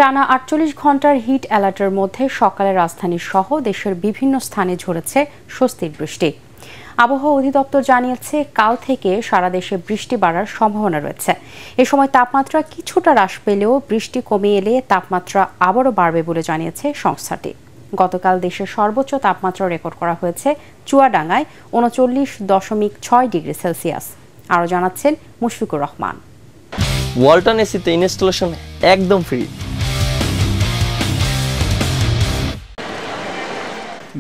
টানা ৪৮ ঘন্টার হিট অ্যালার্টের মধ্যে সকালে রাজধানী সহ দেশের বিভিন্ন স্থানে ঝরেছে স্বস্তির বৃষ্টি। আবহাওয়া অধিদপ্তর জানিয়েছে, কাল থেকে সারা দেশে বৃষ্টি বাড়ার সম্ভাবনা রয়েছে। এ সময় তাপমাত্রা কিছুটা হ্রাস পেলেও বৃষ্টি কমে এলে তাপমাত্রা আবারও বাড়বে বলে জানিয়েছে সংস্থাটি। গতকাল দেশের সর্বোচ্চ তাপমাত্রা রেকর্ড করা হয়েছে চুয়াডাঙ্গায় ৩৯.৬ ডিগ্রি সেলসিয়াস। আরও জানাচ্ছেন মুশফিকুর রহমান। ওয়ালটন এসিতে ইনস্টলেশন একদম ফ্রি।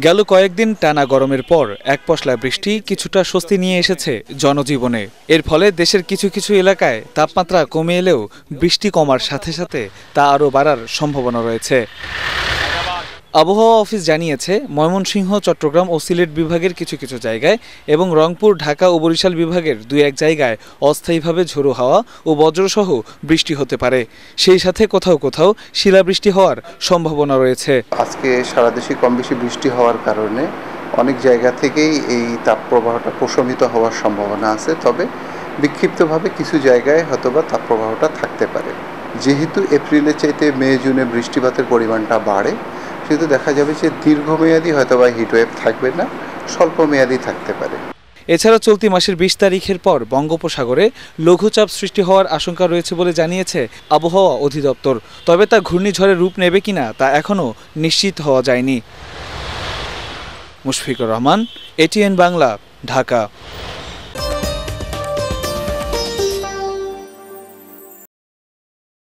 গেল কয়েকদিন টানা গরমের পর এক পশলা বৃষ্টি কিছুটা স্বস্তি নিয়ে এসেছে জনজীবনে। এর ফলে দেশের কিছু কিছু এলাকায় তাপমাত্রা কমে এলেও বৃষ্টি কমার সাথে সাথে তা আরও বাড়ার সম্ভাবনা রয়েছে। আবহাওয়া অফিস জানিয়েছে, ময়মনসিংহ, চট্টগ্রাম ও সিলেট বিভাগের কিছু কিছু জায়গায় এবং রংপুর, ঢাকা ও বরিশাল বিভাগের ২-১ জায়গায় অস্থায়ীভাবে ঝোড়ো হাওয়া ও বজ্রসহ বৃষ্টি হতে পারে। সেই সাথে কোথাও কোথাও শিলাবৃষ্টি হওয়ার সম্ভাবনা রয়েছে। আজকে সারা দেশে কম বেশি বৃষ্টি হওয়ার কারণে অনেক জায়গা থেকেই এই তাপপ্রবাহটা প্রশমিত হওয়ার সম্ভাবনা আছে, তবে বিক্ষিপ্তভাবে কিছু জায়গায় হয়তোবা তাপপ্রবাহটা থাকতে পারে। যেহেতু এপ্রিলের চাইতে মে জুনে বৃষ্টিপাতের পরিমাণটা বাড়ে, সেহেতু দেখা যাবে যে দীর্ঘমেয়াদী হয়তোবা হিটওয়েভ থাকবে না, স্বল্প মেয়াদী থাকতে পারে। এছাড়া চলতি মাসের ২০ তারিখের পর বঙ্গোপসাগরে লঘুচাপ সৃষ্টি হওয়ার আশঙ্কা রয়েছে বলে জানিয়েছে আবহাওয়া অধিদপ্তর। তবে তা ঘূর্ণিঝড়ের রূপ নেবে কিনা তা এখনও নিশ্চিত হওয়া যায়নি। মুশফিকুর রহমান, এটিএন বাংলা, ঢাকা।